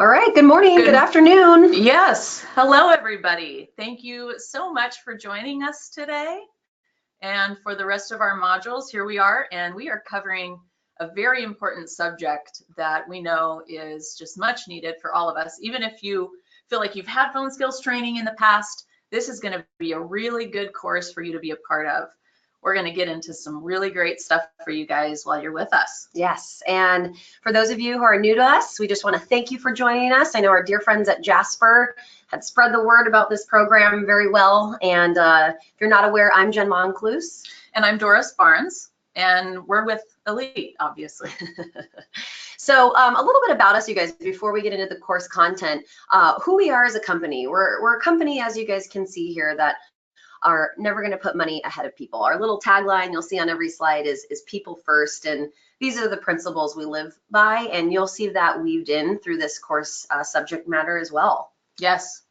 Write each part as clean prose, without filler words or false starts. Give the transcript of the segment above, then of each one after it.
All right, good morning, good afternoon. Yes, hello everybody. Thank you so much for joining us today. And for the rest of our modules, here we are, and we are covering a very important subject that we know is just much needed for all of us. Even if you feel like you've had phone skills training in the past, this is going to be a really good course for you to be a part of. We're going to get into some really great stuff for you guys while you're with us. Yes, and for those of you who are new to us, we just want to thank you for joining us. I know our dear friends at Jasper had spread the word about this program very well. And if you're not aware, I'm Jen Moncluse. And I'm Doris Barnes, and we're with Elite, obviously. So a little bit about us, you guys, before we get into the course content, who we are as a company. We're a company, as you guys can see here, that are never going to put money ahead of people. Our little tagline you'll see on every slide is people first, and these are the principles we live by, and you'll see that weaved in through this course subject matter as well. Yes,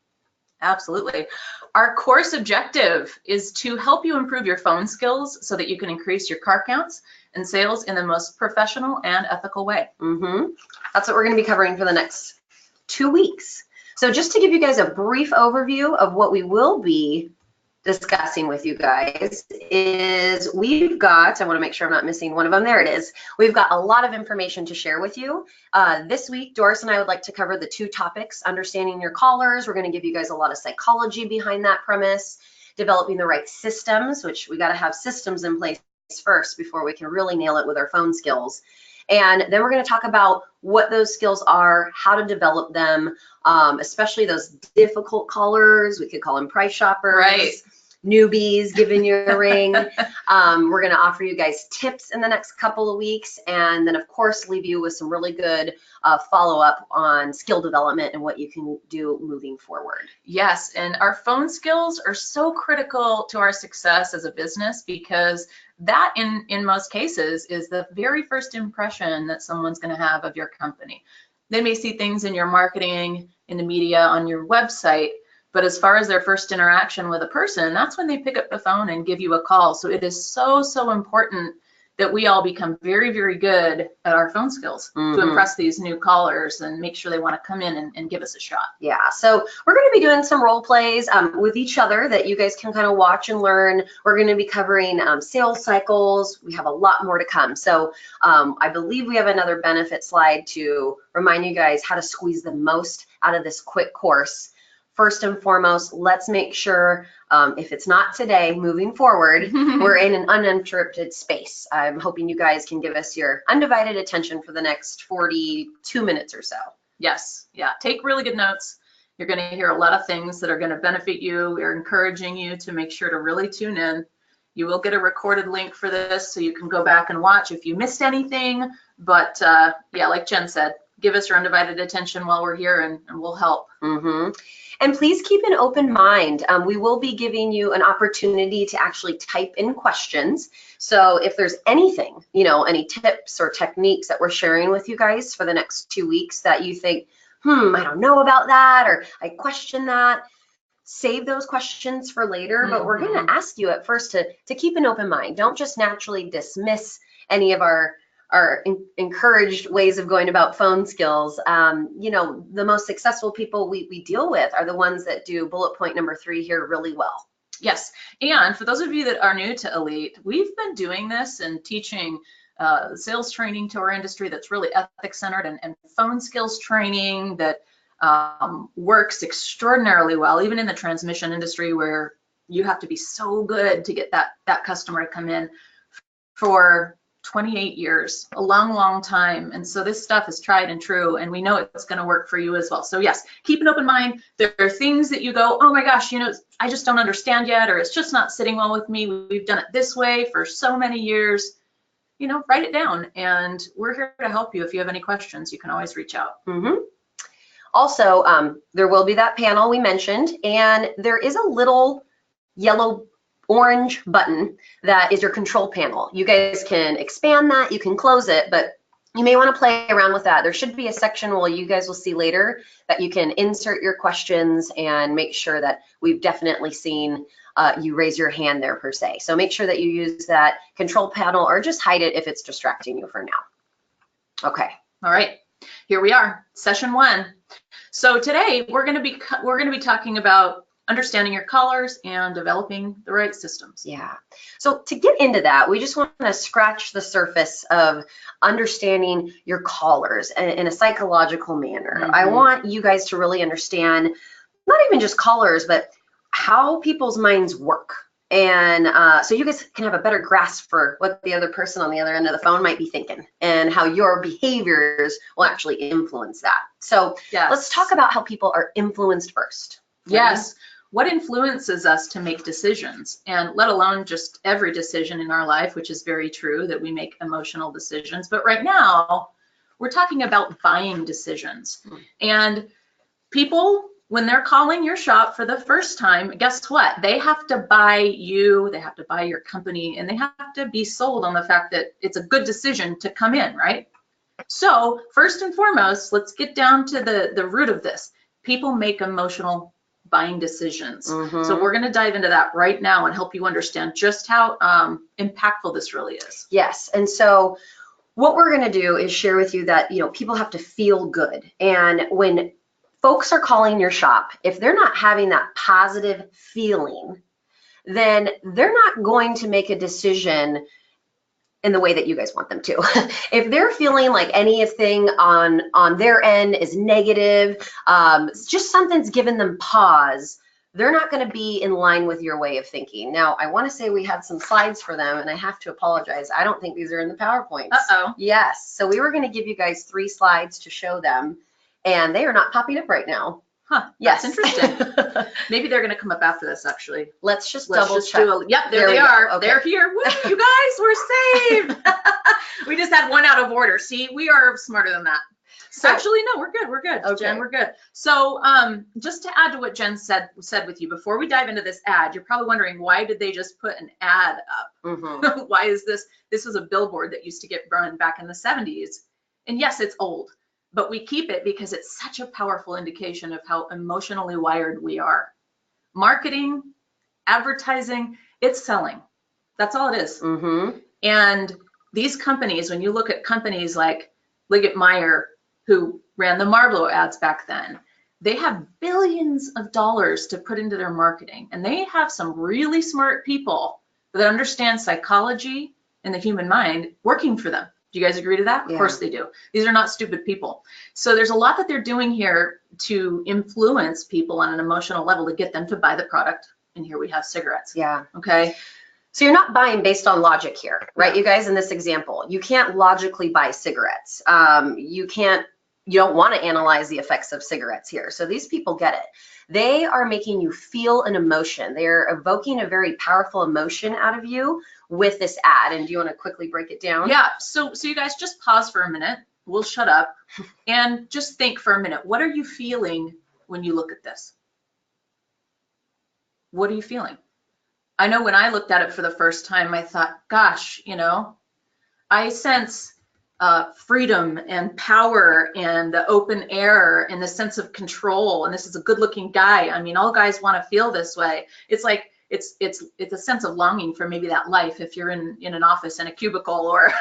absolutely. Our course objective is to help you improve your phone skills so that you can increase your car counts and sales in the most professional and ethical way. That's what we're going to be covering for the next 2 weeks. So just to give you guys a brief overview of what we will be discussing with you guys is we've got, I want to make sure I'm not missing one of them, there it is. We've got a lot of information to share with you. This week, Doris and I would like to cover the 2 topics, understanding your callers. We're going to give you guys a lot of psychology behind that premise, developing the right systems, which we got to have systems in place first before we can really nail it with our phone skills. And then we're going to talk about what those skills are, how to develop them, especially those difficult callers. We could call them price shoppers, right? Newbies giving you a ring. We're going to offer you guys tips in the next couple of weeks, and then of course leave you with some really good follow-up on skill development and what you can do moving forward. Yes, and our phone skills are so critical to our success as a business, because that in most cases is the very first impression that someone's going to have of your company. They may see things in your marketing, in the media, on your website, but as far as their first interaction with a person, that's when they pick up the phone and give you a call. So it is so important that we all become very, very good at our phone skills to impress these new callers and make sure they want to come in and give us a shot. Yeah, so we're going to be doing some role plays with each other that you guys can kind of watch and learn. We're going to be covering sales cycles. We have a lot more to come. So I believe we have another benefit slide to remind you guys how to squeeze the most out of this quick course. First and foremost, let's make sure, if it's not today, moving forward, we're in an uninterrupted space. I'm hoping you guys can give us your undivided attention for the next 42 minutes or so. Yes, yeah, take really good notes. You're going to hear a lot of things that are going to benefit you. We're encouraging you to make sure to really tune in. You will get a recorded link for this so you can go back and watch if you missed anything. But yeah, like Jen said, give us your undivided attention while we're here, and we'll help. And please keep an open mind. We will be giving you an opportunity to actually type in questions. So if there's anything, any tips or techniques that we're sharing with you guys for the next 2 weeks that you think, I don't know about that, or I question that, save those questions for later. But we're going to ask you at first to keep an open mind. Don't just naturally dismiss any of our encouraged ways of going about phone skills. The most successful people we deal with are the ones that do bullet point number 3 here really well. Yes, and for those of you that are new to Elite, we've been doing this and teaching sales training to our industry that's really ethics centered, and phone skills training that works extraordinarily well, even in the transmission industry where you have to be so good to get that customer to come in, for 28 years, a long time. And so this stuff is tried and true, and we know it's going to work for you as well. So yes, keep an open mind. There are things that you go, oh my gosh, I just don't understand yet, or it's just not sitting well with me. We've done it this way for so many years. Write it down, and we're here to help you. If you have any questions, you can always reach out. Also, there will be that panel we mentioned, and there is a little yellow orange button that is your control panel. You guys can expand that, you can close it, but you may want to play around with that. There should be a section where you guys will see later that you can insert your questions and make sure that we've definitely seen you raise your hand there per se. So make sure that you use that control panel, or just hide it if it's distracting you for now. Okay. All right. Here we are, session 1. So today we're going to be talking about understanding your colors and developing the right systems. Yeah. So to get into that, we just want to scratch the surface of understanding your callers in a psychological manner. I want you guys to really understand not even just callers, but how people's minds work. And so you guys can have a better grasp for what the other person on the other end of the phone might be thinking and how your behaviors will actually influence that. So let's talk about how people are influenced first. Yes. What influences us to make decisions, and let alone just every decision in our life, which is very true that we make emotional decisions. But right now, we're talking about buying decisions. And people, when they're calling your shop for the first time, guess what? They have to buy you, they have to buy your company, and they have to be sold on the fact that it's a good decision to come in, right? So first and foremost, let's get down to the root of this. People make emotional buying decisions. So we're going to dive into that right now and help you understand just how impactful this really is. Yes. And so what we're going to do is share with you that, people have to feel good. And when folks are calling your shop, if they're not having that positive feeling, then they're not going to make a decision in the way that you guys want them to. If they're feeling like anything on their end is negative, just something's given them pause, they're not going to be in line with your way of thinking. Now, I want to say we had some slides for them, and I have to apologize. I don't think these are in the PowerPoints. Uh-oh. Yes. So we were going to give you guys 3 slides to show them, and they are not popping up right now. Huh, yes. That's interesting. Maybe they're going to come up after this, actually. Let's just double check. Yep, there they are. Okay. They're here. Woo, you guys, we're saved. We just had one out of order. See, we are smarter than that. So, actually, no, we're good. We're good. Okay. Jen, we're good. So just to add to what Jen said with you, before we dive into this ad, you're probably wondering, why did they just put an ad up? Why is this? This was a billboard that used to get run back in the 70s. And yes, it's old. But we keep it because it's such a powerful indication of how emotionally wired we are. Marketing, advertising, it's selling. That's all it is. And these companies, when you look at companies like Liggett Meyer, who ran the Marlboro ads back then, they have billions of dollars to put into their marketing. And they have some really smart people that understand psychology and the human mind working for them. Do you guys agree to that? Yeah. Of course they do. These are not stupid people. So there's a lot that they're doing here to influence people on an emotional level to get them to buy the product. And here we have cigarettes. Yeah. Okay. So you're not buying based on logic here, right? You guys, in this example, you can't logically buy cigarettes. You don't want to analyze the effects of cigarettes here. So these people get it. They are making you feel an emotion. They're evoking a very powerful emotion out of you with this ad. And do you want to quickly break it down? Yeah. So you guys just pause for a minute. We'll shut up and just think for a minute. What are you feeling when you look at this? What are you feeling? I know when I looked at it for the first time, I thought, gosh, I sense freedom and power and the open air and the sense of control. And this is a good looking guy. I mean, all guys want to feel this way. It's like, it's a sense of longing for maybe that life if you're in an office in a cubicle or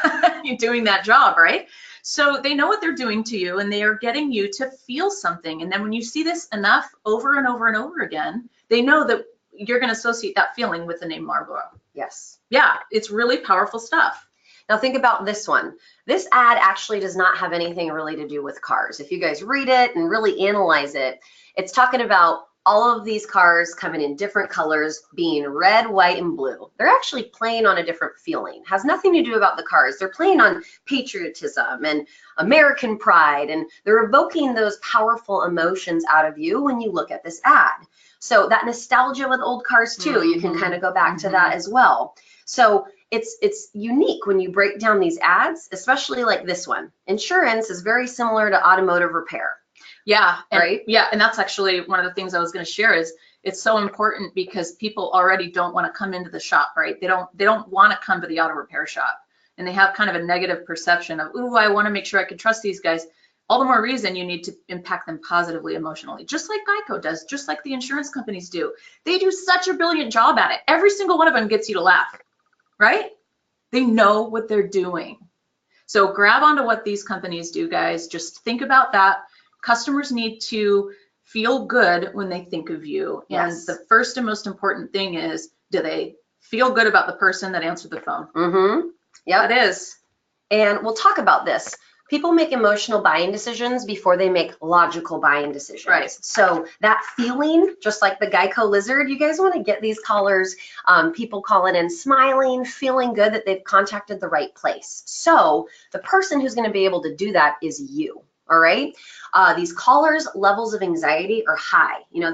you're doing that job, right? So they know what they're doing to you and they are getting you to feel something. And then when you see this enough over and over and over again, they know that you're going to associate that feeling with the name Marlboro. Yes. Yeah, it's really powerful stuff. Now think about this one. This ad actually does not have anything really to do with cars. If you guys read it and really analyze it, it's talking about all of these cars coming in different colors, being red, white, and blue. They're actually playing on a different feeling. It has nothing to do about the cars. They're playing on patriotism and American pride, and they're evoking those powerful emotions out of you when you look at this ad. So that nostalgia with old cars too, you can kind of go back to that as well. So it's unique when you break down these ads, especially like this one. Insurance is very similar to automotive repair. Yeah, right. Yeah, and that's actually one of the things I was going to share is it's so important because people already don't want to come into the shop, right? They don't want to come to the auto repair shop, and they have kind of a negative perception of, ooh, I want to make sure I can trust these guys. All the more reason you need to impact them positively emotionally, just like Geico does, just like the insurance companies do. They do such a brilliant job at it. Every single one of them gets you to laugh, right? They know what they're doing. So grab onto what these companies do, guys. Just think about that. Customers need to feel good when they think of you. Yes. And the first and most important thing is, do they feel good about the person that answered the phone? Mm-hmm. Yep. It is. And we'll talk about this. People make emotional buying decisions before they make logical buying decisions. Right. So that feeling, just like the Geico lizard, you guys want to get these callers, people calling in smiling, feeling good that they've contacted the right place. So the person who's going to be able to do that is you. All right. These callers' levels of anxiety are high. You know,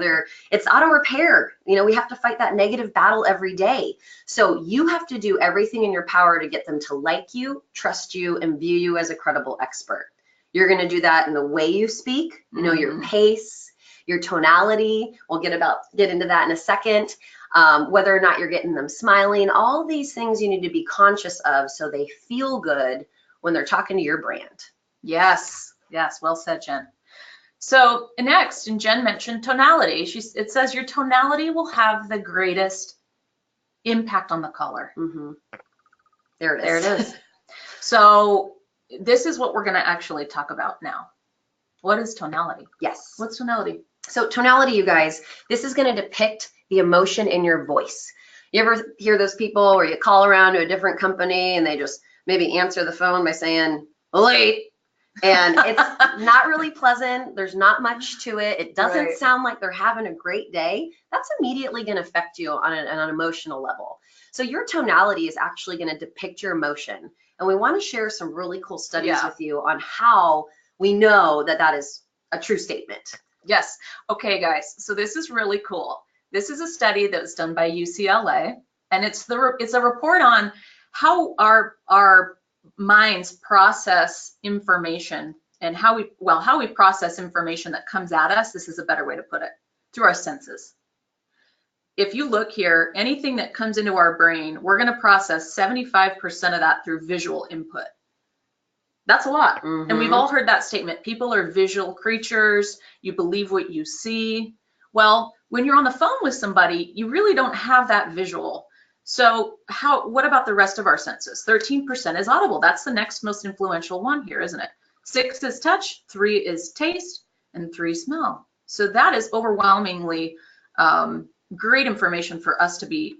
it's auto repair. You know, we have to fight that negative battle every day. So you have to do everything in your power to get them to like you, trust you, and view you as a credible expert. You're going to do that in the way you speak, you know, your pace, your tonality. We'll get into that in a second. Whether or not you're getting them smiling, all these things you need to be conscious of so they feel good when they're talking to your brand. Yes. Yes, well said, Jen. So next, and Jen mentioned tonality. It says your tonality will have the greatest impact on the caller. Mm-hmm. There it is. There it is. So this is what we're going to actually talk about now. What is tonality? Yes. What's tonality? So tonality, you guys, this is going to depict the emotion in your voice. You ever hear those people where you call around to a different company and they just maybe answer the phone by saying, late? And it's not really pleasant. There's not much to it. It doesn't sound like they're having a great day. That's immediately going to affect you on an emotional level. So your tonality is actually going to depict your emotion. And we want to share some really cool studies with you on how we know that that is a true statement. Yes. Okay, guys. So this is really cool. This is a study that was done by UCLA, and it's a report on how our minds process information and how we process information that comes at us. This is a better way to put it, through our senses. If you look here, anything that comes into our brain, we're going to process 75% of that through visual input. That's a lot. Mm-hmm. And we've all heard that statement. People are visual creatures. You believe what you see. Well, when you're on the phone with somebody, you really don't have that visual. So what about the rest of our senses? 13% is audible. That's the next most influential one here, isn't it? 6 is touch, 3 is taste, and 3 smell. So that is overwhelmingly great information for us to be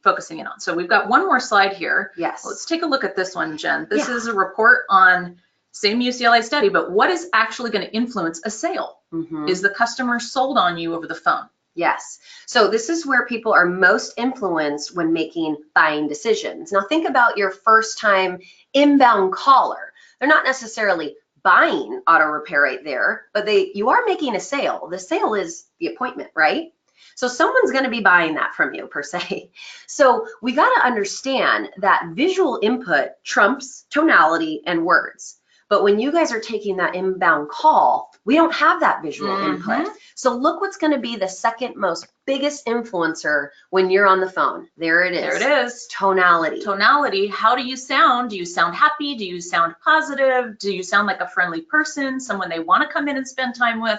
focusing in on. So we've got one more slide here. Yes. Let's take a look at this one, Jen. This is a report on same UCLA study, but what is actually going to influence a sale? Mm-hmm. Is the customer sold on you over the phone? Yes. So this is where people are most influenced when making buying decisions. Now think about your first time inbound caller. They're not necessarily buying auto repair right there, but you are making a sale. The sale is the appointment, right? So someone's going to be buying that from you per se. So we got to understand that visual input trumps tonality and words. But when you guys are taking that inbound call, we don't have that visual input. So look what's going to be the second most biggest influencer when you're on the phone. There it is. There it is. Tonality. Tonality. How do you sound? Do you sound happy? Do you sound positive? Do you sound like a friendly person, someone they want to come in and spend time with?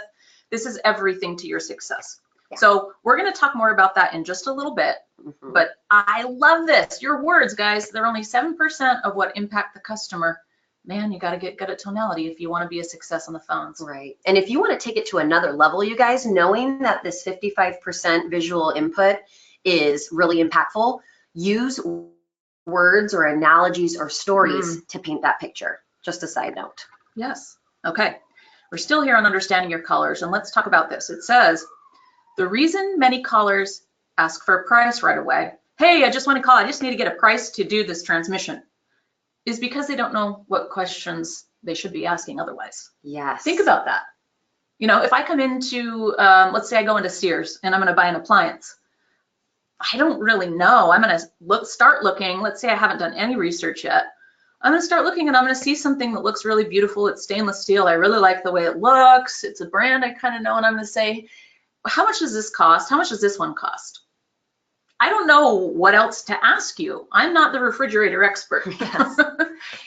This is everything to your success. Yeah. So we're going to talk more about that in just a little bit. Mm-hmm. But I love this. Your words, guys, they're only 7% of what impact the customer. Man, you got to get good at tonality if you want to be a success on the phones. Right. And if you want to take it to another level, you guys, knowing that this 55% visual input is really impactful, use words or analogies or stories to paint that picture. Just a side note. Yes. Okay. We're still here on understanding your callers, and let's talk about this. It says, the reason many callers ask for a price right away, hey, I just want to call, I just need to get a price to do this transmission, is because they don't know what questions they should be asking otherwise. Yes. Think about that. You know, if I come into, let's say I go into Sears and I'm going to buy an appliance, I don't really know. I'm going to start looking. Let's say I haven't done any research yet. I'm going to start looking and I'm going to see something that looks really beautiful. It's stainless steel. I really like the way it looks. It's a brand I kind of know, and I'm going to say, how much does this cost? How much does this one cost? I don't know what else to ask you. I'm not the refrigerator expert. Yes.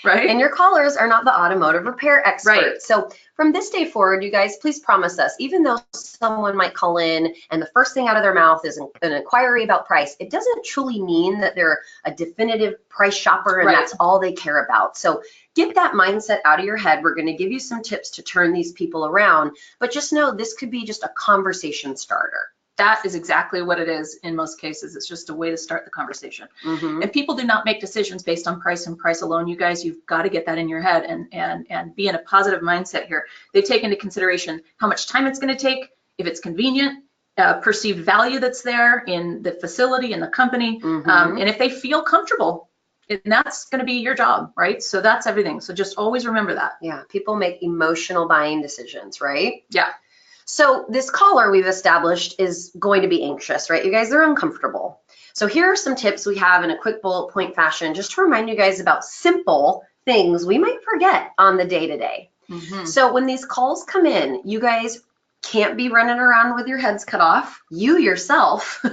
Right? And your callers are not the automotive repair expert. Right. So from this day forward, you guys, please promise us, even though someone might call in and the first thing out of their mouth is an inquiry about price, it doesn't truly mean that they're a definitive price shopper and Right. that's all they care about. So get that mindset out of your head. We're going to give you some tips to turn these people around, but just know this could be just a conversation starter. That is exactly what it is in most cases. It's just a way to start the conversation. Mm-hmm. And people do not make decisions based on price and price alone. You guys, you've got to get that in your head and be in a positive mindset here. They take into consideration how much time it's going to take, if it's convenient, perceived value that's there in the facility and the company, Mm-hmm. and if they feel comfortable. And that's going to be your job, right? So that's everything. So just always remember that. Yeah, people make emotional buying decisions, right? Yeah. So this caller we've established is going to be anxious, right? You guys, they're uncomfortable. So here are some tips we have in a quick bullet point fashion, just to remind you guys about simple things we might forget on the day-to-day. Mm-hmm. So when these calls come in, you guys can't be running around with your heads cut off. You yourself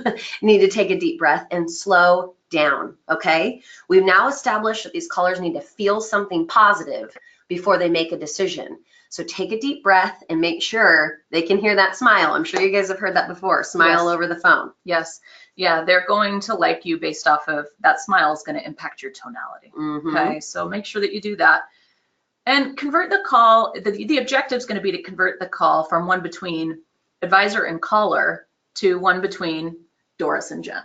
need to take a deep breath and slow down, okay? We've now established that these callers need to feel something positive before they make a decision. So take a deep breath and make sure they can hear that smile. I'm sure you guys have heard that before, smile Yes. over the phone. Yes. Yeah, they're going to like you based off of that smile is going to impact your tonality. Mm-hmm. Okay, so make sure that you do that. And convert the call. The objective is going to be to convert the call from one between advisor and caller to one between Doris and Jen.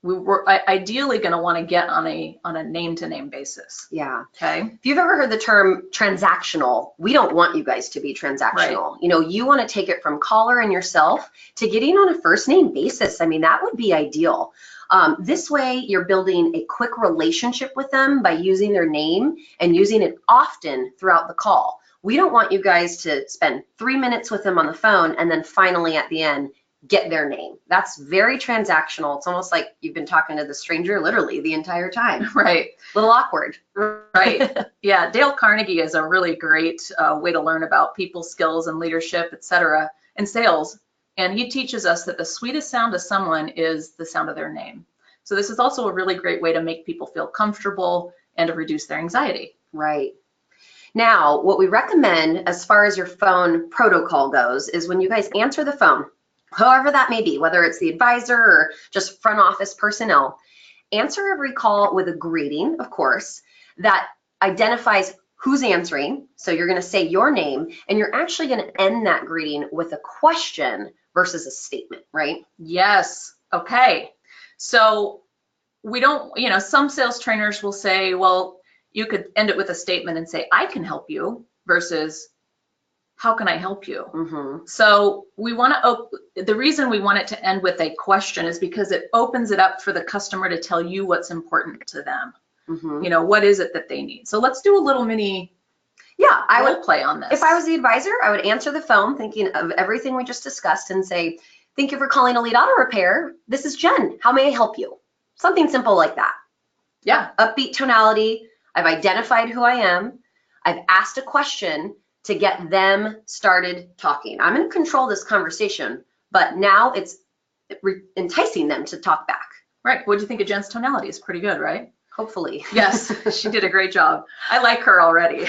We're ideally going to want to get on a name-to-name basis. Yeah. Okay. If you've ever heard the term transactional, we don't want you guys to be transactional. Right. You know, you want to take it from caller and yourself to getting on a first name basis. I mean, that would be ideal. This way, you're building a quick relationship with them by using their name and using it often throughout the call. We don't want you guys to spend 3 minutes with them on the phone and then finally at the end, get their name. That's very transactional. It's almost like you've been talking to the stranger literally the entire time. Right. A little awkward. Right. Yeah. Dale Carnegie is a really great way to learn about people skills and leadership, et cetera, and sales. And he teaches us that the sweetest sound to someone is the sound of their name. So this is also a really great way to make people feel comfortable and to reduce their anxiety. Right. Now, what we recommend as far as your phone protocol goes is when you guys answer the phone, however that may be, whether it's the advisor or just front office personnel, answer every call with a greeting, of course, that identifies who's answering. So you're going to say your name, and you're actually going to end that greeting with a question versus a statement, right? Yes. Okay. So we don't, some sales trainers will say, well, you could end it with a statement and say, I can help you, versus how can I help you? Mm-hmm. So we want to, the reason we want it to end with a question is because it opens it up for the customer to tell you what's important to them. Mm-hmm. What is it that they need? So let's do a little mini I role would play on this. If I was the advisor, I would answer the phone thinking of everything we just discussed and say, thank you for calling Elite Auto Repair. This is Jen. How may I help you? Something simple like that. Yeah. Upbeat tonality. I've identified who I am. I've asked a question to get them started talking. I'm going to control this conversation, but now it's enticing them to talk back. Right. What do you think of Jen's tonality? It's pretty good, right? Hopefully. Yes, she did a great job. I like her already.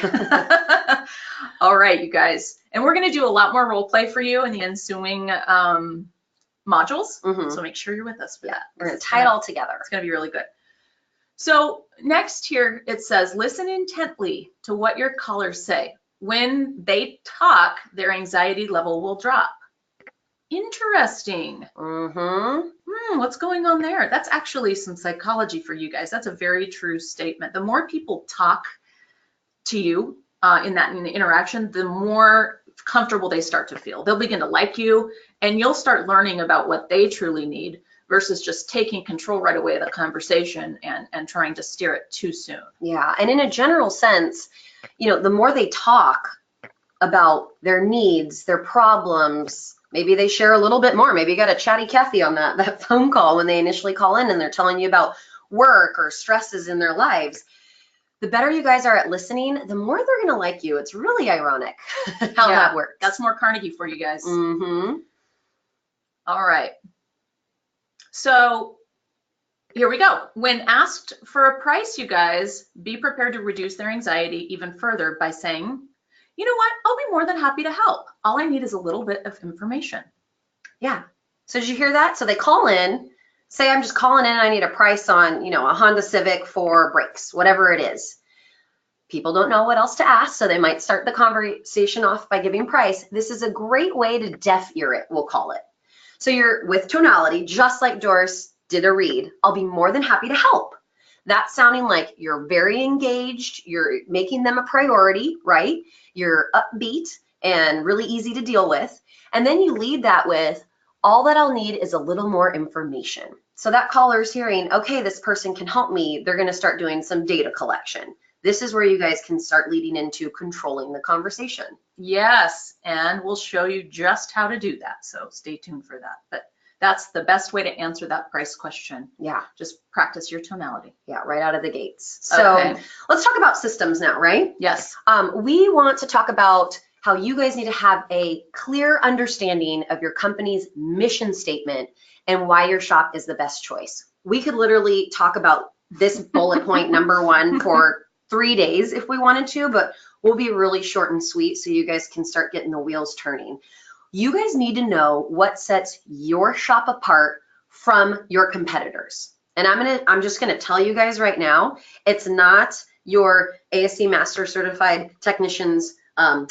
All right, you guys. And we're going to do a lot more role play for you in the ensuing modules. Mm-hmm. So make sure you're with us for that. We're going to tie it all together. It's going to be really good. So next here, it says, listen intently to what your callers say. When they talk, their anxiety level will drop. Interesting. Mm-hmm. What's going on there? That's actually some psychology for you guys. That's a very true statement. The more people talk to you in the interaction, the more comfortable they start to feel. They'll begin to like you, and you'll start learning about what they truly need versus just taking control right away of the conversation and trying to steer it too soon. Yeah, and in a general sense, the more they talk about their needs, their problems, maybe they share a little bit more. Maybe you got a chatty Cathy on that phone call when they initially call in and they're telling you about work or stresses in their lives. The better you guys are at listening, the more they're going to like you. It's really ironic how that works. That's more Carnegie for you guys. Mm-hmm. All right. So Here we go. When asked for a price, you guys, be prepared to reduce their anxiety even further by saying, you know what, I'll be more than happy to help. All I need is a little bit of information. Yeah. So did you hear that? So they call in, say I'm just calling in, I need a price on, a Honda Civic for brakes, whatever it is. People don't know what else to ask, so they might start the conversation off by giving price. This is a great way to deaf ear it, we'll call it. So you're with tonality, just like Doris did a read. I'll be more than happy to help. That's sounding like you're very engaged, you're making them a priority, right? You're upbeat and really easy to deal with. And then you lead that with, all that I'll need is a little more information. So that caller's hearing, okay, this person can help me. They're gonna start doing some data collection. This is where you guys can start leading into controlling the conversation. Yes, and we'll show you just how to do that. So stay tuned for that. But that's the best way to answer that price question. Yeah. Just practice your tonality. Yeah, right out of the gates. So let's talk about systems now, right? Yes. We want to talk about how you guys need to have a clear understanding of your company's mission statement and why your shop is the best choice. We could literally talk about this bullet point number 1 for 3 days if we wanted to, but we'll be really short and sweet so you guys can start getting the wheels turning. You guys need to know what sets your shop apart from your competitors. And I'm just gonna tell you guys right now, it's not your ASC Master Certified Technicians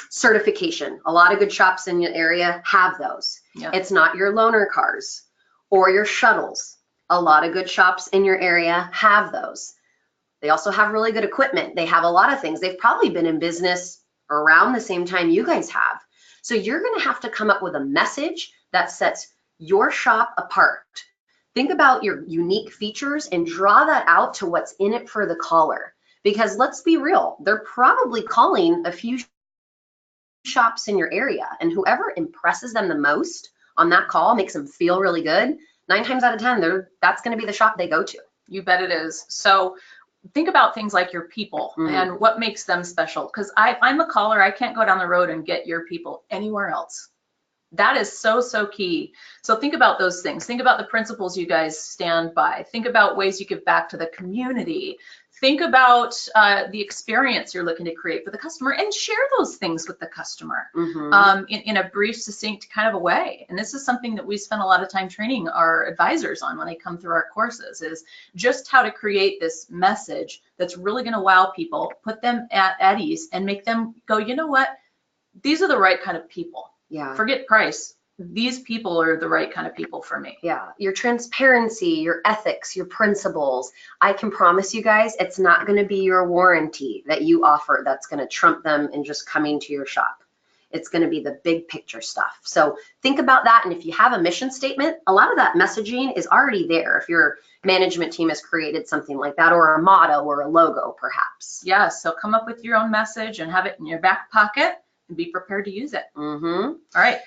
certification. A lot of good shops in your area have those. Yep. It's not your loaner cars or your shuttles. A lot of good shops in your area have those. They also have really good equipment. They have a lot of things. They've probably been in business around the same time you guys have. So you're gonna have to come up with a message that sets your shop apart. Think about your unique features and draw that out to what's in it for the caller. Because let's be real, they're probably calling a few shops in your area, and whoever impresses them the most on that call makes them feel really good. 9 times out of 10, that's gonna be the shop they go to. You bet it is. So think about things like your people and what makes them special. Because if I'm a caller, I can't go down the road and get your people anywhere else. That is so, so key. So think about those things. Think about the principles you guys stand by. Think about ways you give back to the community. Think about the experience you're looking to create for the customer and share those things with the customer in a brief, succinct kind of a way. And this is something that we spend a lot of time training our advisors on when they come through our courses, is just how to create this message that's really going to wow people, put them at ease, and make them go, you know what, these are the right kind of people. Yeah. Forget price. These people are the right kind of people for me. Yeah, your transparency, your ethics, your principles. I can promise you guys, it's not going to be your warranty that you offer that's going to trump them in just coming to your shop. It's going to be the big picture stuff. So think about that. And if you have a mission statement, a lot of that messaging is already there. If your management team has created something like that, or a motto or a logo, perhaps. Yeah, so come up with your own message and have it in your back pocket and be prepared to use it. All right.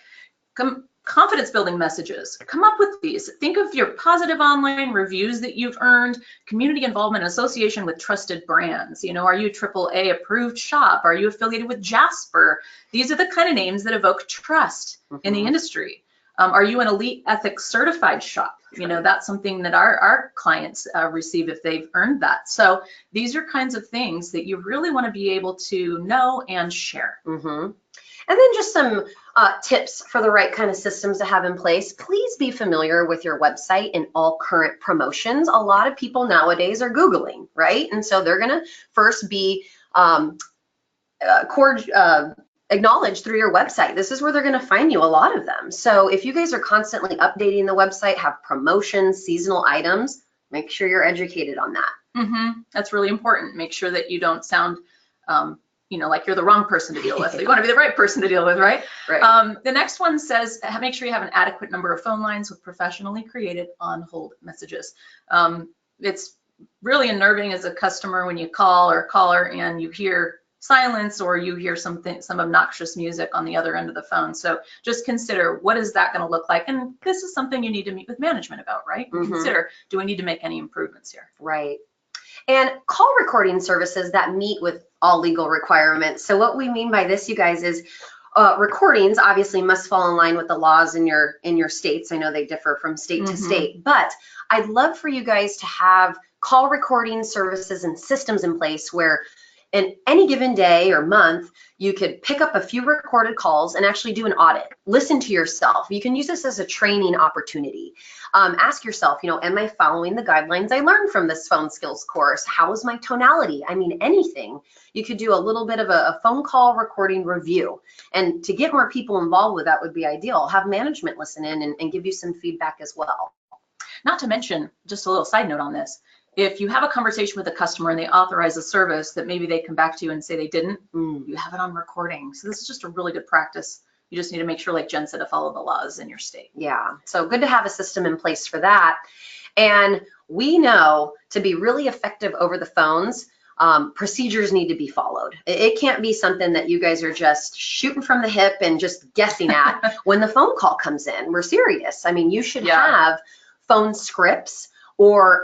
Confidence building messages. Come up with these. Think of your positive online reviews that you've earned, community involvement, association with trusted brands. You know, are you AAA approved shop? Are you affiliated with Jasper? These are the kind of names that evoke trust in the industry. Are you an elite ethics certified shop? You know, that's something that our clients receive if they've earned that. So these are kinds of things that you really want to be able to know and share. And then just some tips for the right kind of systems to have in place. Please be familiar with your website and all current promotions. A lot of people nowadays are Googling, right? And so they're gonna first be acknowledged through your website. This is where they're gonna find you, a lot of them. So if you guys are constantly updating the website, have promotions, seasonal items, make sure you're educated on that. That's really important. Make sure that you don't sound you know, like you're the wrong person to deal with. You want to be the right person to deal with, right? The next one says, make sure you have an adequate number of phone lines with professionally created on-hold messages. It's really unnerving as a customer when you call or caller and you hear silence or you hear some obnoxious music on the other end of the phone. So just consider, what is that going to look like? And this is something you need to meet with management about, right? Consider, do we need to make any improvements here? Right. And call recording services that meet with all legal requirements. So what we mean by this, you guys, is recordings obviously must fall in line with the laws in your states. I know they differ from state to state, but I'd love for you guys to have call recording services and systems in place where in any given day or month, you could pick up a few recorded calls and actually do an audit. Listen to yourself. You can use this as a training opportunity. Ask yourself, am I following the guidelines I learned from this phone skills course? How is my tonality? I mean, anything. You could do a little bit of a phone call recording review. And to get more people involved with that would be ideal. Have management listen in and give you some feedback as well. Not to mention, just a little side note on this, if you have a conversation with a customer and they authorize a service that maybe they come back to you and say they didn't, you have it on recording. So this is just a really good practice. You just need to make sure, like Jen said, to follow the laws in your state. Yeah, so good to have a system in place for that. And we know to be really effective over the phones, procedures need to be followed. It can't be something that you guys are just shooting from the hip and just guessing at when the phone call comes in. We're serious. I mean, you should have phone scripts or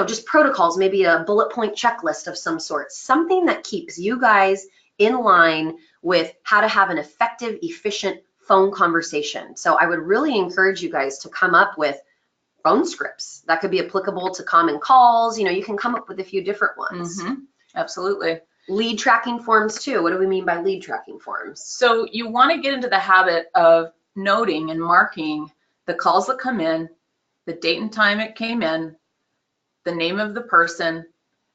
just protocols, maybe a bullet point checklist of some sort, something that keeps you guys in line with how to have an effective, efficient phone conversation. So I would really encourage you guys to come up with phone scripts that could be applicable to common calls. You can come up with a few different ones. Absolutely. Lead tracking forms too. What do we mean by lead tracking forms? So you want to get into the habit of noting and marking the calls that come in, the date and time it came in, the name of the person,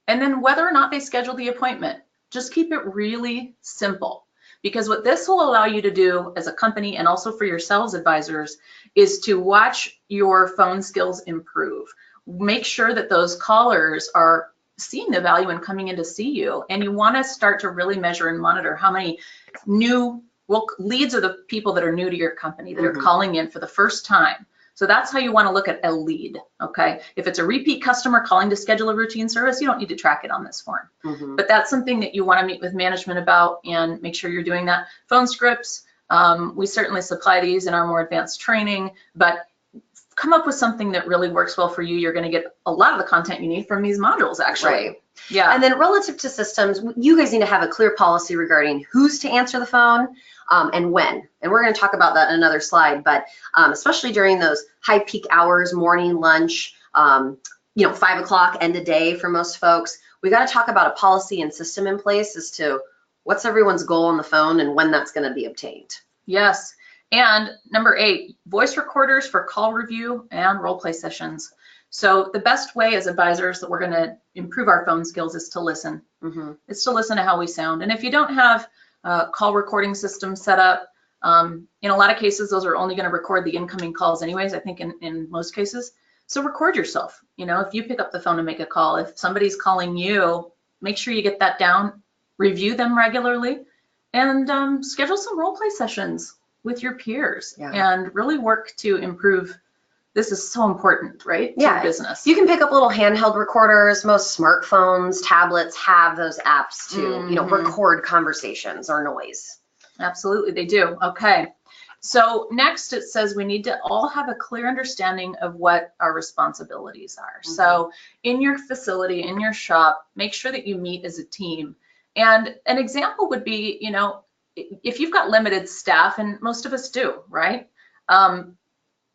and then whether or not they scheduled the appointment. Just keep it really simple, because what this will allow you to do as a company and also for your sales advisors is to watch your phone skills improve. Make sure that those callers are seeing the value in coming in to see you, and you want to start to really measure and monitor how many new leads are the people that are new to your company that are calling in for the first time. So that's how you want to look at a lead, okay? If it's a repeat customer calling to schedule a routine service, you don't need to track it on this form. But that's something that you want to meet with management about and make sure you're doing that. Phone scripts, we certainly supply these in our more advanced training, but come up with something that really works well for you. You're going to get a lot of the content you need from these modules, actually. Right. Yeah. And then relative to systems, you guys need to have a clear policy regarding who's to answer the phone and when. And we're going to talk about that in another slide, but especially during those high peak hours, morning, lunch, 5 o'clock, end of day for most folks, we got to talk about a policy and system in place as to what's everyone's goal on the phone and when that's going to be obtained. Yes. And number 8, voice recorders for call review and role play sessions. So the best way as advisors that we're going to improve our phone skills is to listen. It's to listen to how we sound. And if you don't have a call recording system set up, in a lot of cases, those are only going to record the incoming calls anyways, I think in most cases. So record yourself. If you pick up the phone and make a call, if somebody's calling you, make sure you get that down, review them regularly, and schedule some role play sessions with your peers and really work to improve. This is so important, right? To your business. You can pick up little handheld recorders. Most smartphones, tablets have those apps to, record conversations or noise. Absolutely, they do. Okay. So next it says we need to all have a clear understanding of what our responsibilities are. So in your facility, in your shop, make sure that you meet as a team. And an example would be, if you've got limited staff, and most of us do, right?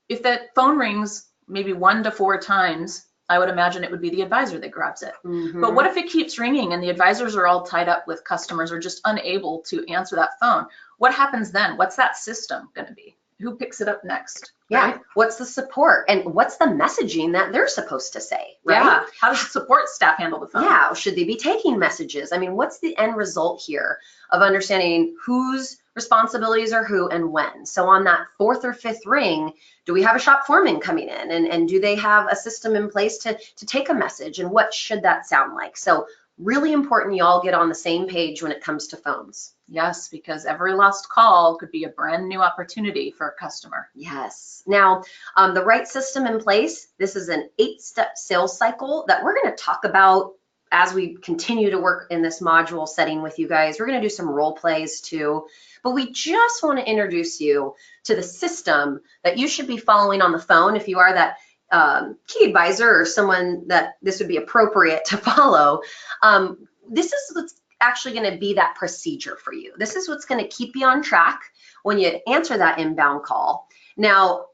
If that phone rings maybe 1 to 4 times, I would imagine it would be the advisor that grabs it. But what if it keeps ringing and the advisors are all tied up with customers or just unable to answer that phone? What happens then? What's that system going to be? Who picks it up next? Yeah. Right? What's the support and what's the messaging that they're supposed to say? Right? Yeah. How does the support staff handle the phone? Yeah. Should they be taking messages? I mean, what's the end result here of understanding whose responsibilities are who and when? So on that 4th or 5th ring, do we have a shop foreman coming in and do they have a system in place to take a message, and what should that sound like? So really important you all get on the same page when it comes to phones. Yes, because every lost call could be a brand new opportunity for a customer. Yes. Now, the right system in place, this is an 8-step sales cycle that we're going to talk about as we continue to work in this module setting with you guys. We're going to do some role plays too, but we just want to introduce you to the system that you should be following on the phone if you are that key advisor or someone that this would be appropriate to follow. This is actually going to be that procedure for you. This is what's going to keep you on track when you answer that inbound call. Now,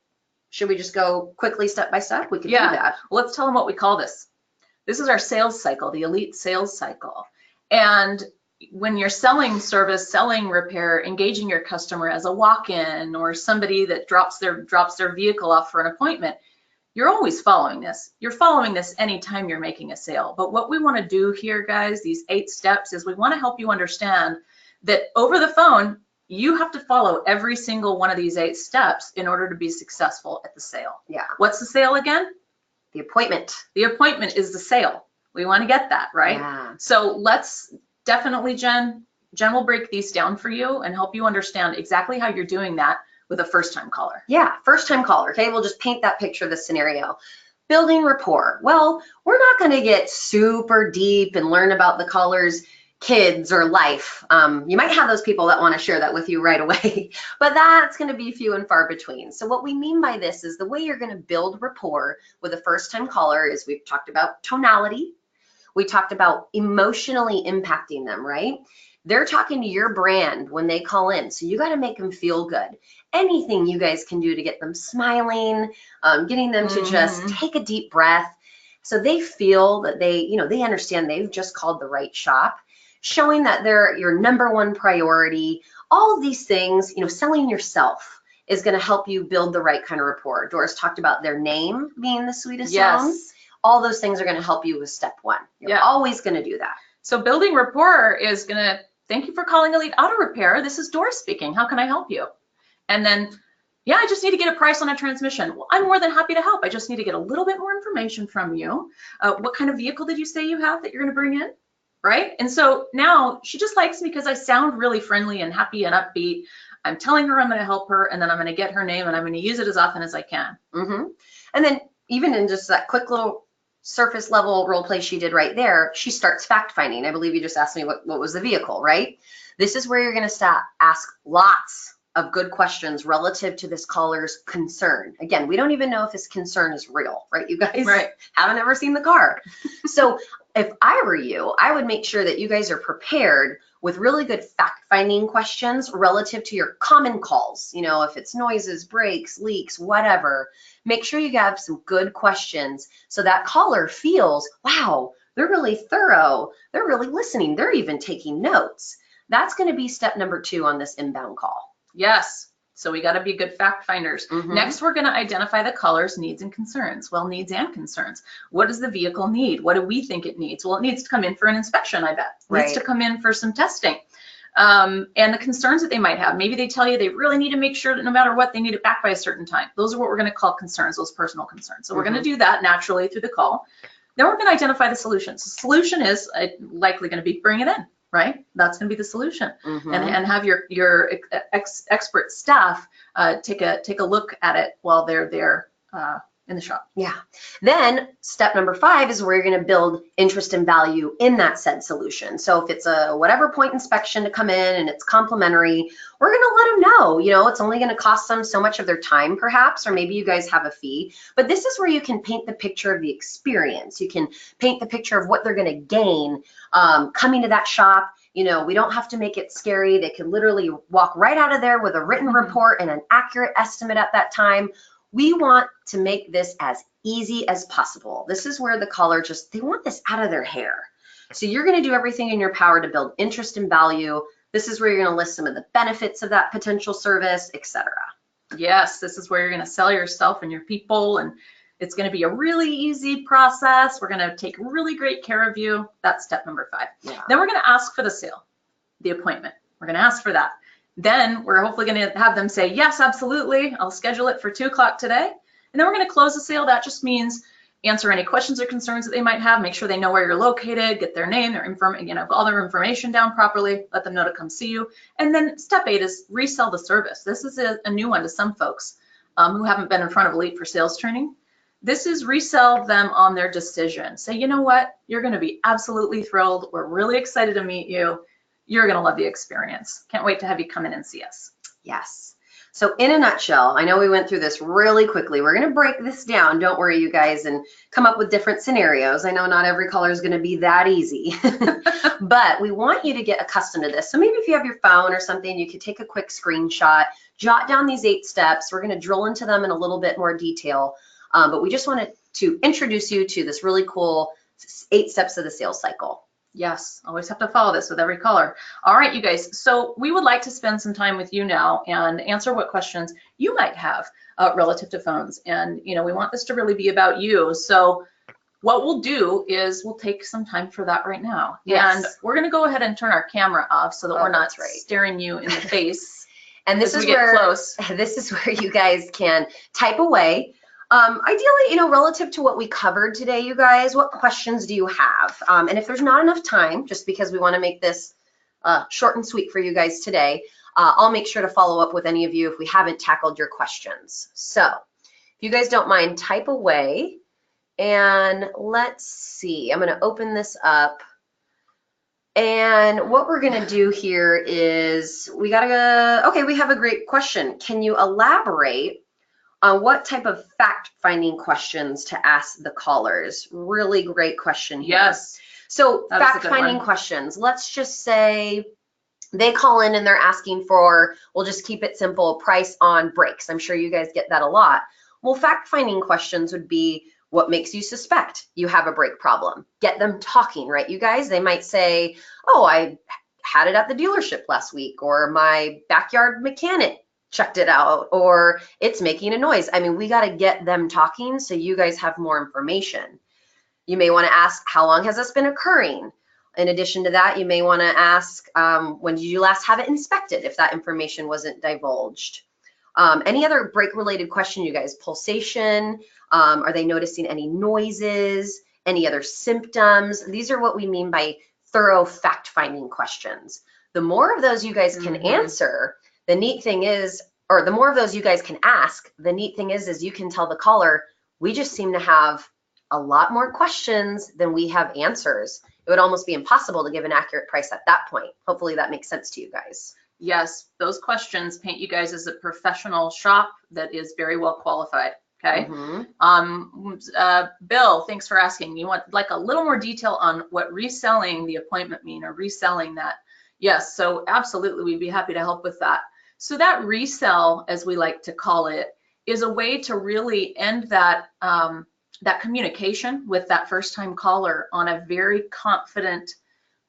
should we just go quickly step by step? We could do that. Well, let's tell them what we call this. This is our sales cycle, the elite sales cycle. And when you're selling service, selling repair, engaging your customer as a walk-in or somebody that drops their vehicle off for an appointment, you're always following this. You're following this anytime you're making a sale. But what we want to do here, guys, these 8 steps, is we want to help you understand that over the phone, you have to follow every single one of these 8 steps in order to be successful at the sale. Yeah. What's the sale again? The appointment. The appointment is the sale. We want to get that, right? Yeah. So let's definitely, Jen will break these down for you and help you understand exactly how you're doing that with a first-time caller. Yeah, first-time caller, okay? We'll just paint that picture of the scenario. Building rapport. Well, we're not going to get super deep and learn about the caller's kids or life. You might have those people that want to share that with you right away, but that's going to be few and far between. So what we mean by this is the way you're going to build rapport with a first-time caller is we've talked about tonality. We talked about emotionally impacting them, right? They're talking to your brand when they call in, so you got to make them feel good. Anything you guys can do to get them smiling, getting them to just take a deep breath so they feel that they understand they've just called the right shop, showing that they're your #1 priority. All of these things, selling yourself is going to help you build the right kind of rapport. Doris talked about their name being the sweetest sound. All those things are going to help you with step 1. You're always going to do that. So building rapport is going to, thank you for calling Elite Auto Repair. This is Doris speaking. How can I help you? And then, yeah, I just need to get a price on a transmission. Well, I'm more than happy to help. I just need to get a little bit more information from you. What kind of vehicle did you say you have that you're going to bring in? Right? And so now she just likes me because I sound really friendly and happy and upbeat. I'm telling her I'm going to help her, and then I'm going to get her name, and I'm going to use it as often as I can. And then even in just that quick little surface level role play she did right there, she starts fact finding. I believe you just asked me what was the vehicle, right? This is where you're going to ask lots of good questions relative to this caller's concern. Again, we don't even know if his concern is real, right? You guys haven't ever seen the car. So if I were you, I would make sure that you guys are prepared with really good fact-finding questions relative to your common calls. If it's noises, brakes, leaks, whatever, make sure you have some good questions so that caller feels, wow, they're really thorough. They're really listening. They're even taking notes. That's going to be step #2 on this inbound call. Yes. So we got to be good fact finders. Next, we're going to identify the caller's needs and concerns. Well, needs and concerns. What does the vehicle need? What do we think it needs? Well, it needs to come in for an inspection, I bet. It needs to come in for some testing. And the concerns that they might have. Maybe they tell you they really need to make sure that no matter what, they need it back by a certain time. Those are what we're going to call concerns, those personal concerns. So we're going to do that naturally through the call. Then we're going to identify the solutions. The solution is likely going to be bring it in. Right? That's going to be the solution. And have your expert staff take a look at it while they're there in the shop. Yeah. Then step #5 is where you're going to build interest and value in that said solution. So if it's a whatever point inspection to come in and it's complimentary, we're going to let them know, it's only going to cost them so much of their time perhaps, or maybe you guys have a fee. But this is where you can paint the picture of the experience. You can paint the picture of what they're going to gain coming to that shop. We don't have to make it scary. They can literally walk right out of there with a written report and an accurate estimate at that time. We want to make this as easy as possible. This is where the caller they want this out of their hair. So you're going to do everything in your power to build interest and value. This is where you're going to list some of the benefits of that potential service, etc. Yes, this is where you're going to sell yourself and your people, and it's going to be a really easy process. We're going to take really great care of you. That's step #5. Yeah. Then we're going to ask for the sale, the appointment. We're going to ask for that. Then we're hopefully going to have them say, yes, absolutely. I'll schedule it for 2 o'clock today. And then we're going to close the sale. That just means answer any questions or concerns that they might have, make sure they know where you're located, get their name, their all their information down properly, let them know to come see you. And then step 8 is resell the service. This is a new one to some folks who haven't been in front of Elite for sales training. This is resell them on their decision. Say, you know what? You're going to be absolutely thrilled. We're really excited to meet you. You're going to love the experience. Can't wait to have you come in and see us. Yes. So in a nutshell, I know we went through this really quickly. We're going to break this down. Don't worry, you guys, and come up with different scenarios. I know not every caller is going to be that easy, but we want you to get accustomed to this. So maybe if you have your phone or something, you could take a quick screenshot, jot down these 8 steps. We're going to drill into them in a little bit more detail, but we just wanted to introduce you to this really cool 8 steps of the sales cycle. Yes, always have to follow this with every caller. All right, you guys, so we would like to spend some time with you now and answer what questions you might have relative to phones. And, you know, we want this to really be about you. So what we'll do is we'll take some time for that right now. Yes. And we're going to go ahead and turn our camera off so that we're not right. staring you in the face. And this is where close. This is where you guys can type away. Ideally, you know, relative to what we covered today, you guys, what questions do you have? And if there's not enough time, just because we want to make this short and sweet for you guys today, I'll make sure to follow up with any of you if we haven't tackled your questions. So if you guys don't mind, type away. And let's see, I'm going to open this up. And what we're going to do here is we have a great question. Can you elaborate on what type of fact-finding questions to ask the callers? Really great question here. Yes. So fact-finding questions. Let's just say they call in and they're asking for, we'll just keep it simple, price on brakes. I'm sure you guys get that a lot. Well, fact-finding questions would be, what makes you suspect you have a brake problem? Get them talking, right, you guys? They might say, oh, I had it at the dealership last week, or my backyard mechanic checked it out, or it's making a noise. I mean, we got to get them talking so you guys have more information. You may want to ask, how long has this been occurring? In addition to that, you may want to ask, when did you last have it inspected, if that information wasn't divulged. Any other brake related question, you guys? Pulsation, are they noticing any noises, any other symptoms? These are what we mean by thorough fact-finding questions. The more of those you guys can answer, the neat thing is, or the more of those you guys can ask, the neat thing is you can tell the caller, we just seem to have a lot more questions than we have answers. It would almost be impossible to give an accurate price at that point. Hopefully that makes sense to you guys. Yes, those questions paint you guys as a professional shop that is very well qualified. Okay. Bill, thanks for asking. You want like a little more detail on what reselling the appointment mean, or reselling that? Yes, so absolutely, we'd be happy to help with that. So that resell, as we like to call it, is a way to really end that that communication with that first-time caller on a very confident,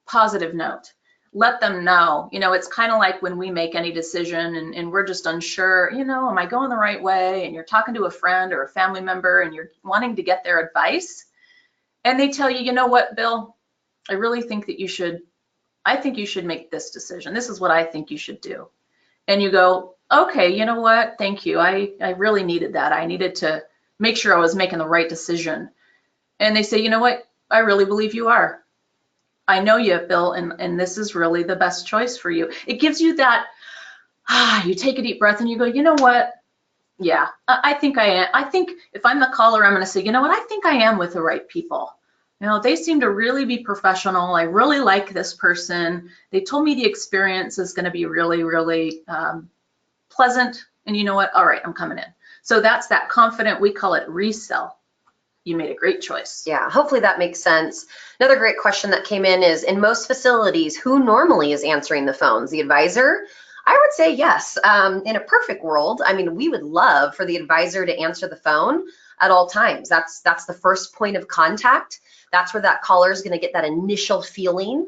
positive note. Let them know, you know, it's kind of like when we make any decision and we're just unsure, you know, am I going the right way? And you're talking to a friend or a family member and you're wanting to get their advice. And they tell you, you know what, Bill, I really think that I think you should make this decision. This is what I think you should do. And you go, okay, you know what? Thank you. I really needed that. I needed to make sure I was making the right decision. And they say, you know what? I really believe you are. I know you, Bill, and this is really the best choice for you. It gives you that, you take a deep breath and you go, you know what? Yeah, I think I am. I think if I'm the caller, I'm going to say, you know what? I think I am with the right people. You know, they seem to really be professional. I really like this person. They told me the experience is going to be really, really pleasant. And you know what? All right, I'm coming in. So that's that confident, we call it resell. You made a great choice. Yeah, hopefully that makes sense. Another great question that came in most facilities, who normally is answering the phones? The advisor? I would say yes. In a perfect world, I mean, we would love for the advisor to answer the phone at all times. That's the first point of contact. That's where that caller is going to get that initial feeling.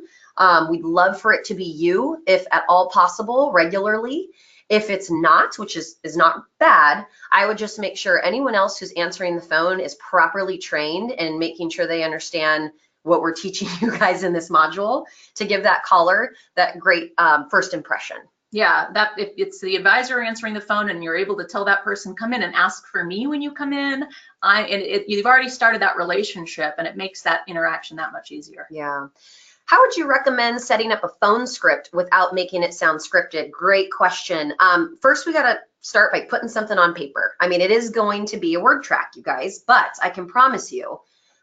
We'd love for it to be you, if at all possible, regularly. If it's not, which is not bad, I would just make sure anyone else who's answering the phone is properly trained and making sure they understand what we're teaching you guys in this module to give that caller that great first impression. Yeah, that if it's the advisor answering the phone and you're able to tell that person, come in and ask for me when you come in, you've already started that relationship and it makes that interaction that much easier. Yeah. How would you recommend setting up a phone script without making it sound scripted? Great question. First, we got to start by putting something on paper. I mean, it is going to be a word track, you guys, but I can promise you,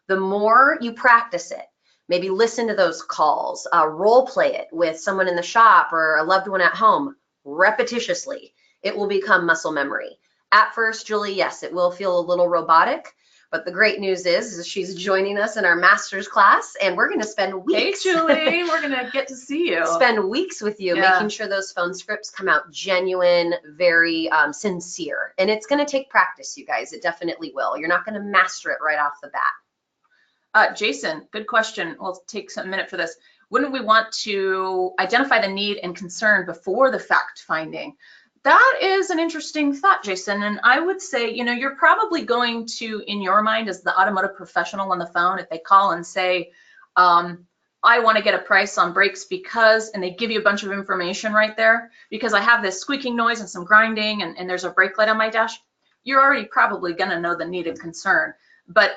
the more you practice it, maybe listen to those calls, role play it with someone in the shop or a loved one at home repetitiously. it will become muscle memory. At first, Julie, yes, it will feel a little robotic, but the great news is she's joining us in our master's class, and we're going to spend weeks. Hey, Julie, we're going to get to see you. Spend weeks with you, making sure those phone scripts come out genuine, very sincere. And it's going to take practice, you guys. It definitely will. You're not going to master it right off the bat. Jason, good question. We'll take a minute for this. Wouldn't we want to identify the need and concern before the fact finding? That is an interesting thought, Jason. And I would say, you're probably going to, in your mind, as the automotive professional on the phone, if they call and say, I want to get a price on brakes because, and they give you a bunch of information right there, because I have this squeaking noise and some grinding and there's a brake light on my dash, you're already probably going to know the need and concern. But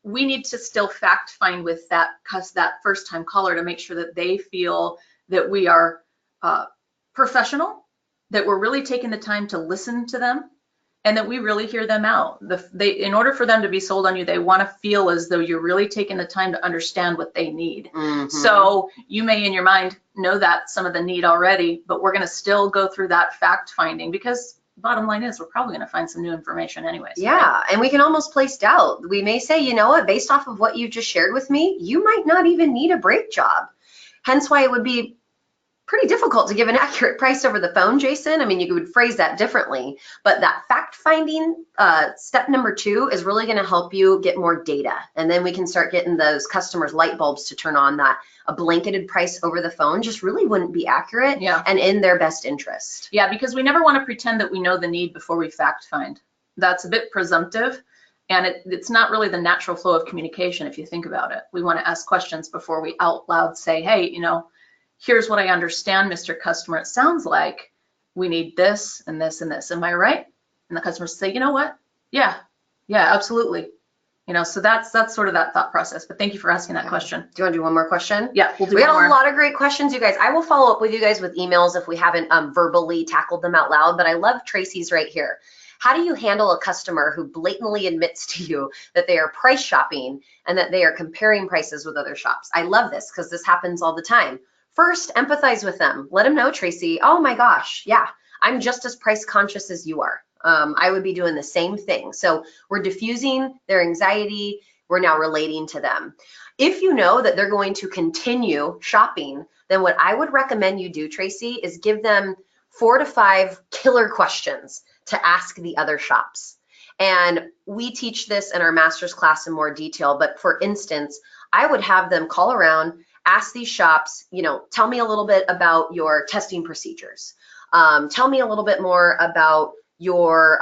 we need to still fact find with that first time caller to make sure that they feel that we are professional, that we're really taking the time to listen to them, and that we really hear them out. In order for them to be sold on you, they want to feel as though you're really taking the time to understand what they need. So you may in your mind know that some of the need already, but we're going to still go through that fact finding, because bottom line is we're probably going to find some new information anyways. Yeah, right? And we can almost place doubt. We may say, you know what, based off of what you just shared with me, you might not even need a brake job. Hence why it would be pretty difficult to give an accurate price over the phone, Jason. I mean, you would phrase that differently, but that fact finding step number 2 is really going to help you get more data. And then we can start getting those customers light bulbs to turn on that a blanketed price over the phone just really wouldn't be accurate and in their best interest. Yeah, because we never want to pretend that we know the need before we fact find. That's a bit presumptive, and it's not really the natural flow of communication if you think about it. We want to ask questions before we out loud say, hey, here's what I understand, Mr. Customer. It sounds like we need this and this and this. Am I right? And the customers say, you know what? Yeah, absolutely. So that's sort of that thought process. But thank you for asking that question. Do you want to do one more question? Yeah, we'll do one more. We got a lot of great questions, you guys. I will follow up with you guys with emails if we haven't verbally tackled them out loud, but I love Tracy's right here. How do you handle a customer who blatantly admits to you that they are price shopping and that they are comparing prices with other shops? I love this because this happens all the time. First, empathize with them. Let them know, Tracy, oh my gosh, yeah, I'm just as price conscious as you are. I would be doing the same thing. So we're diffusing their anxiety. We're now relating to them. If you know that they're going to continue shopping, then what I would recommend you do, Tracy, is give them 4 to 5 killer questions to ask the other shops. And we teach this in our master's class in more detail. But for instance, I would have them call around, ask these shops, tell me a little bit about your testing procedures. Tell me a little bit more about your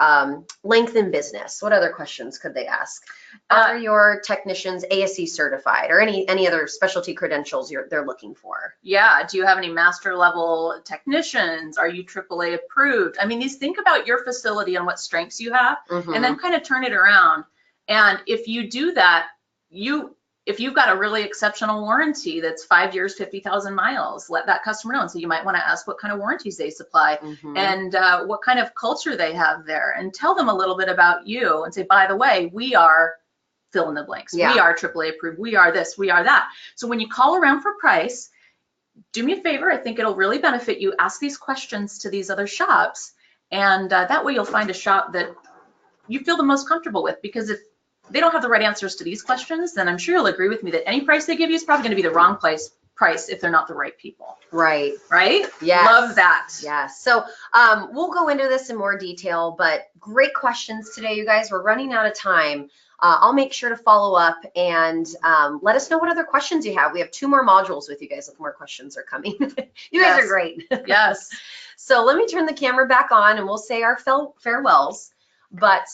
length in business. What other questions could they ask? Are your technicians ASE certified or any other specialty credentials they're looking for? Yeah, do you have any master level technicians? Are you AAA approved? I mean, think about your facility and what strengths you have, and then kind of turn it around. And if you do that, if you've got a really exceptional warranty that's 5 years, 50,000 miles, let that customer know. And so you might want to ask what kind of warranties they supply and what kind of culture they have there, and tell them a little bit about you and say, by the way, we are fill in the blanks. We are AAA approved. We are this, we are that. So when you call around for price, do me a favor. I think it'll really benefit you. Ask these questions to these other shops. And that way you'll find a shop that you feel the most comfortable with, because if they don't have the right answers to these questions, then I'm sure you'll agree with me that any price they give you is probably going to be the wrong price if they're not the right people. Right. Right? Yes. Love that. Yes. So we'll go into this in more detail, but great questions today, you guys. We're running out of time. I'll make sure to follow up and let us know what other questions you have. We have 2 more modules with you guys if more questions are coming. You guys are great. Yes. So let me turn the camera back on and we'll say our farewells. But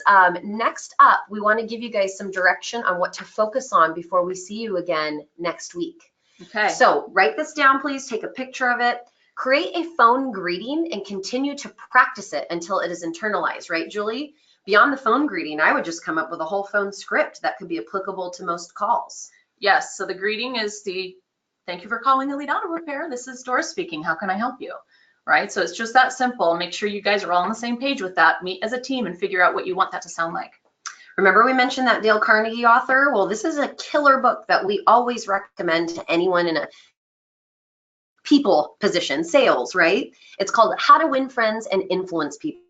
next up, we want to give you guys some direction on what to focus on before we see you again next week. Okay. So write this down, please. Take a picture of it. Create a phone greeting and continue to practice it until it is internalized, right, Julie? Beyond the phone greeting, I would just come up with a whole phone script that could be applicable to most calls. Yes. So the greeting is thank you for calling Elite Auto Repair. This is Doris speaking. How can I help you? Right? So it's just that simple. Make sure you guys are all on the same page with that. Meet as a team and figure out what you want that to sound like. Remember we mentioned that Dale Carnegie author? Well, this is a killer book that we always recommend to anyone in a people position, sales, right? It's called How to Win Friends and Influence People.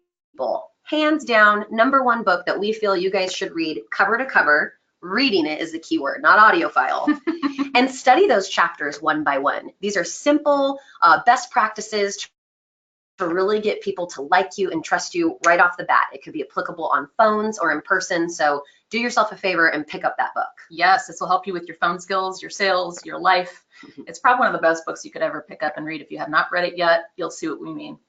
hands down, #1 book that we feel you guys should read cover to cover. Reading it is the key word, not audiophile. And study those chapters one by one. These are simple best practices to really get people to like you and trust you right off the bat. It could be applicable on phones or in person. So do yourself a favor and pick up that book. Yes, this will help you with your phone skills, your sales, your life. It's probably one of the best books you could ever pick up and read. If you have not read it yet, you'll see what we mean.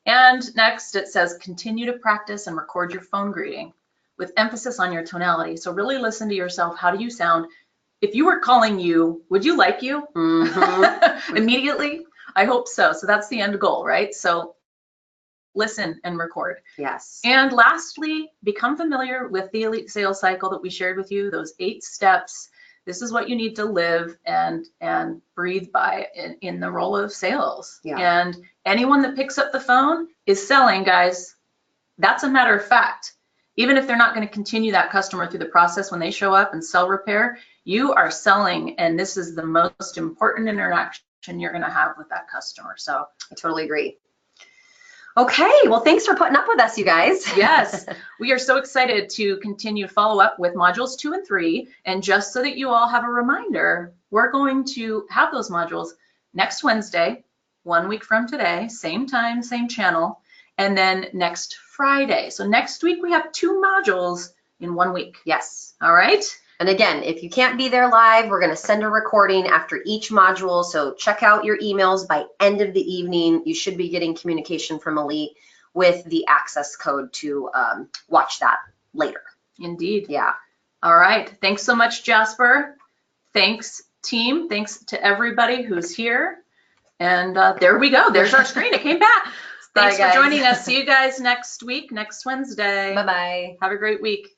And next it says, continue to practice and record your phone greeting with emphasis on your tonality. So really listen to yourself. How do you sound? If you were calling you, would you like you? Immediately? I hope so. So that's the end goal, right? So listen and record. Yes. And lastly, become familiar with the Elite Sales Cycle that we shared with you, those 8 steps. This is what you need to live and breathe by in the role of sales. Yeah. And anyone that picks up the phone is selling, guys. That's a matter of fact. Even if they're not going to continue that customer through the process when they show up and sell repair, you are selling, and this is the most important interaction you're going to have with that customer. So I totally agree. Okay, well, thanks for putting up with us, you guys. Yes, we are so excited to continue follow up with modules 2 and 3. And just so that you all have a reminder, we're going to have those modules next Wednesday, 1 week from today, same time, same channel, and then next Friday. So next week we have 2 modules in 1 week. Yes. All right. And again, if you can't be there live, we're going to send a recording after each module. So check out your emails by end of the evening. You should be getting communication from Elite with the access code to watch that later. Indeed. Yeah. All right. Thanks so much, Jasper. Thanks, team. Thanks to everybody who's here. And there we go. There's our screen. It came back. Thanks for joining us. See you guys next week, next Wednesday. Bye-bye. Have a great week.